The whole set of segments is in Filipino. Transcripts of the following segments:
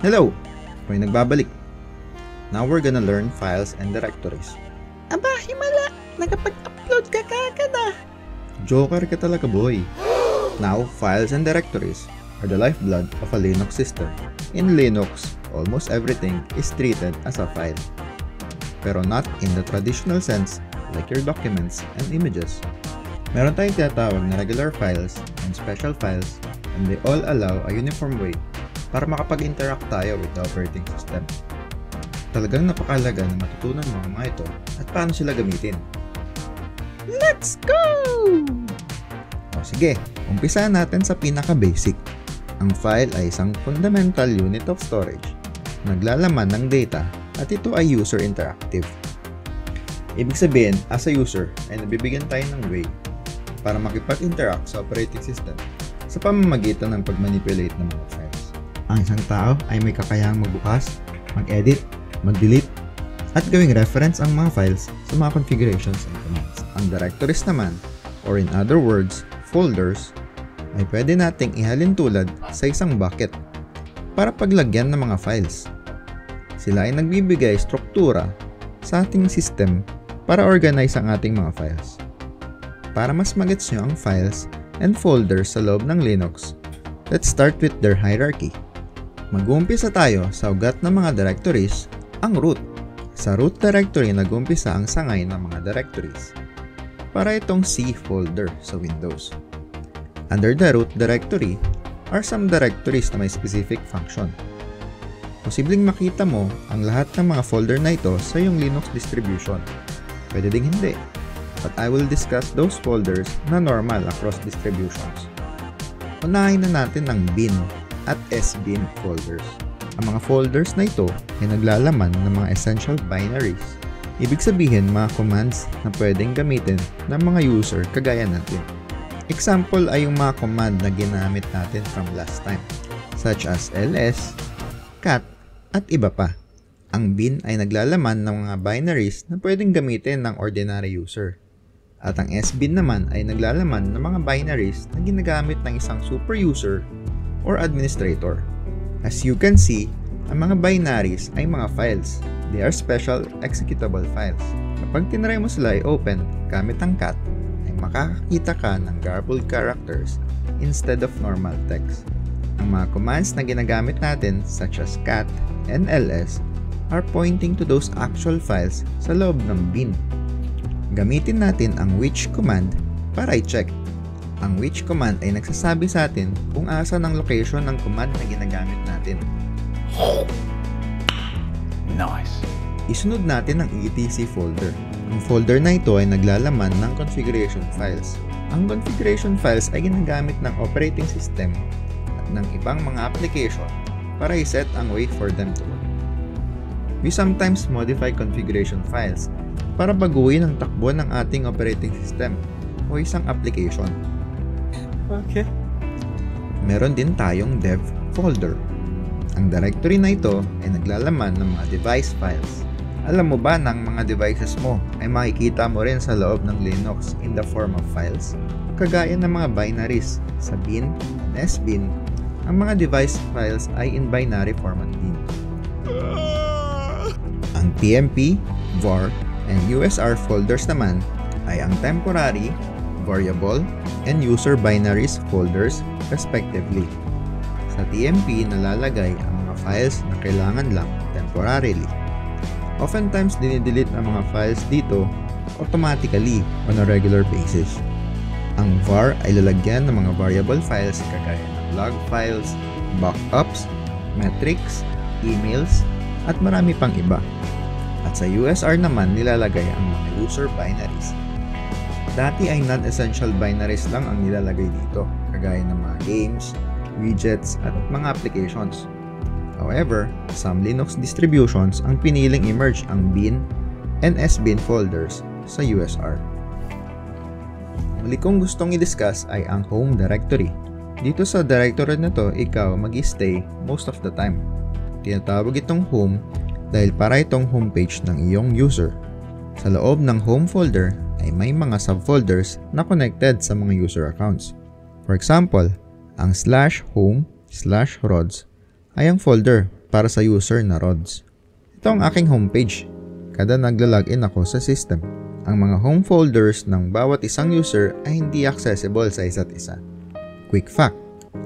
Hello! Ako'y nagbabalik. Now we're gonna learn files and directories. Aba, himala! Nakapag-upload ka kagad ah! Joker ka talaga, boy. Now, files and directories are the lifeblood of a Linux system. In Linux, almost everything is treated as a file. Pero not in the traditional sense like your documents and images. Meron tayong tinatawag na regular files and special files, and they all allow a uniform way para makapag-interact tayo with the operating system. Talagang napakahalaga na matutunan mo ang mga ito at paano sila gamitin. Let's go! O sige, umpisahan natin sa pinaka-basic. Ang file ay isang fundamental unit of storage. Naglalaman ng data at ito ay user interactive. Ibig sabihin, as a user ay nabibigyan tayo ng way para makipag-interact sa operating system sa pamamagitan ng pag-manipulate ng mga files. Ang isang tao ay may kakayahang magbukas, mag-edit, mag-delete, at gawing reference ang mga files sa mga configurations and commands. Ang directories naman, or in other words, folders, ay pwede nating ihalin tulad sa isang bucket para paglagyan ng mga files. Sila ay nagbibigay struktura sa ating system para organize ang ating mga files. Para mas magets nyo ang files and folders sa loob ng Linux, let's start with their hierarchy. Mag-uumpisa tayo sa ugat ng mga directories, ang root. Sa root directory nag-uumpisa ang sangay ng mga directories. Para itong C folder sa Windows. Under the root directory are some directories na may specific function. Posibleng makita mo ang lahat ng mga folder na ito sa iyong Linux distribution. Pwede ding hindi. But I will discuss those folders na normal across distributions. Unahin na natin ang bin at sbin folders. Ang mga folders na ito ay naglalaman ng mga essential binaries. Ibig sabihin mga commands na pwedeng gamitin ng mga user kagaya natin. Example ay yung mga command na ginamit natin from last time, such as ls, cat, at iba pa. Ang bin ay naglalaman ng mga binaries na pwedeng gamitin ng ordinary user. At ang sbin naman ay naglalaman ng mga binaries na ginagamit ng isang super user or administrator. As you can see, ang mga binaries ay mga files. They are special executable files. Kapag tinry mo sila i-open gamit ang cat, ay makakakita ka ng garbled characters instead of normal text. Ang mga commands na ginagamit natin such as cat and ls are pointing to those actual files sa loob ng bin. Gamitin natin ang which command para i-check. Ang which command ay nagsasabi sa atin kung asan ang location ng command na ginagamit natin. Nice. Isunod natin ang etc folder. Ang folder na ito ay naglalaman ng configuration files. Ang configuration files ay ginagamit ng operating system at ng ibang mga application para i-set ang way for them to work. We sometimes modify configuration files para baguhin ang takbo ng ating operating system o isang application. Okay. Meron din tayong dev folder. Ang directory na ito ay naglalaman ng mga device files. Alam mo ba na ang mga devices mo ay makikita mo rin sa loob ng Linux in the form of files? Kagaya ng mga binaries sa bin and sbin, ang mga device files ay in binary format din. Ang tmp, var, and usr folders naman ay ang temporary, variable, and user binaries folders respectively. Sa TMP nalalagay ang mga files na kailangan lang temporarily. Oftentimes dinidelete ang mga files dito automatically on a regular basis. Ang var ay lalagyan ng mga variable files kagaya ng log files, backups, metrics, emails, at marami pang iba. At sa USR naman nilalagay ang mga user binaries. Dati ay non-essential binaries lang ang nilalagay dito, kagaya ng mga games, widgets, at mga applications. However, some Linux distributions ang piniling i-merge ang bin and sbin folders sa USR. Muli kong gustong i-discuss ay ang home directory. Dito sa directory na to, ikaw mag-stay most of the time. Tinatawag itong home dahil para itong homepage ng iyong user. Sa loob ng home folder ay may mga subfolders na connected sa mga user accounts. For example, ang /home/rods ay ang folder para sa user na Rods. Ito ang aking homepage. Kada nagla-login ako sa system, ang mga home folders ng bawat isang user ay hindi accessible sa isa't isa. Quick fact,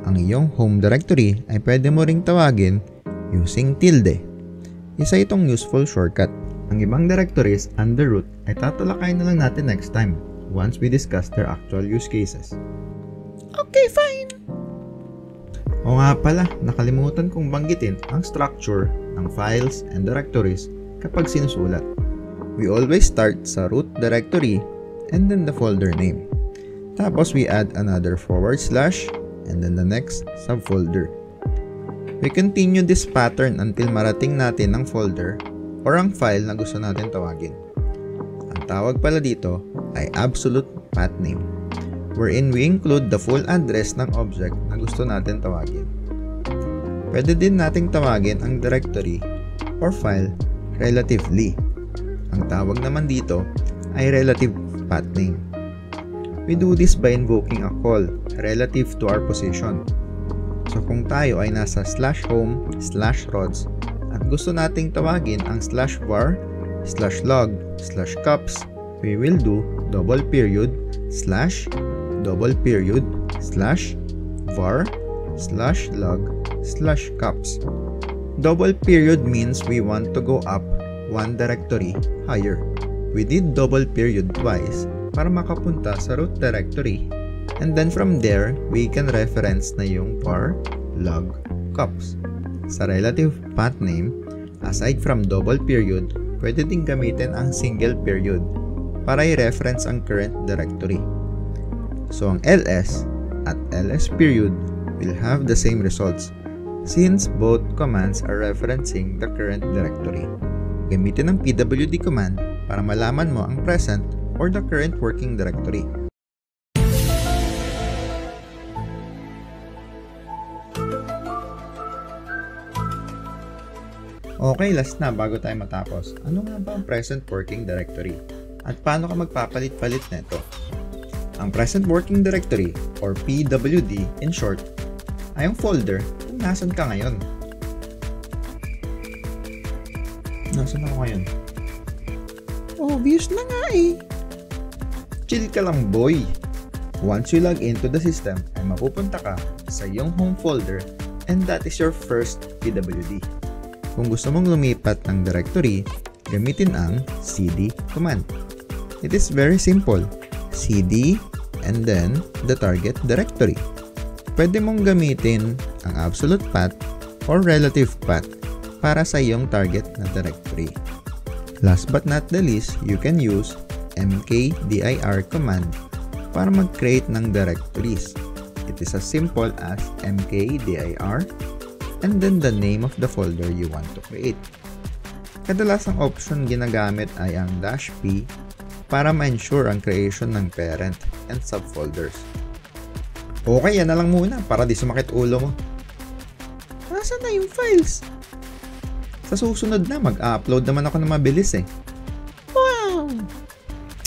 ang iyong home directory ay pwede mo ring tawagin using tilde. Isa itong useful shortcut. Ang ibang directories under root ay tatalakayin na lang natin next time once we discuss their actual use cases. Okay, fine. O nga pala, nakalimutan kong banggitin ang structure ng files and directories kapag sinusulat. We always start sa root directory and then the folder name. Tapos we add another / and then the next subfolder. We continue this pattern until marating natin ang folder or ang file na gusto natin tawagin. Ang tawag pala dito ay absolute path name, wherein we include the full address ng object na gusto natin tawagin. Pwede din nating tawagin ang directory or file relatively. Ang tawag naman dito ay relative path name. We do this by invoking a call relative to our position. So kung tayo ay nasa /home/rods at gusto nating tawagin ang /var/log/cups, we will do $var/log/cups. Double period means we want to go up one directory higher. We did double period twice para makapunta sa root directory, and then from there, we can reference na yung var/log/cups. Sa relative path name, aside from double period, pwede din gamitin ang single period para i-reference ang current directory. So ang ls at ls period will have the same results since both commands are referencing the current directory. Gamitin ang pwd command para malaman mo ang present or the current working directory. Okay, last na bago tayo matapos. Ano nga ba ang present working directory? At paano ka magpapalit-palit nito? Ang present working directory or PWD in short ay ang folder kung nasan ka ngayon. Nasaan ako ngayon? Obvious na nga eh. Chill ka lang, boy! Once you log into the system, ay mapupunta ka sa iyong home folder and that is your first PWD. Kung gusto mong lumipat ng directory, gamitin ang cd command. It is very simple. cd and then the target directory. Pwede mong gamitin ang absolute path or relative path para sa iyong target na directory. Last but not the least, you can use mkdir command para mag-create ng directories. It is as simple as mkdir and then the name of the folder you want to create. Kadalasang option ginagamit ay ang -p para ma-ensure ang creation ng parent and subfolders. Okay, yan na lang muna para di sumakit ulo mo. Nasaan na yung files? Sa susunod na, mag-upload naman ako ng mabilis eh. Wow!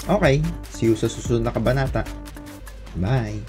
Okay, see you sa susunod na kabanata. Bye!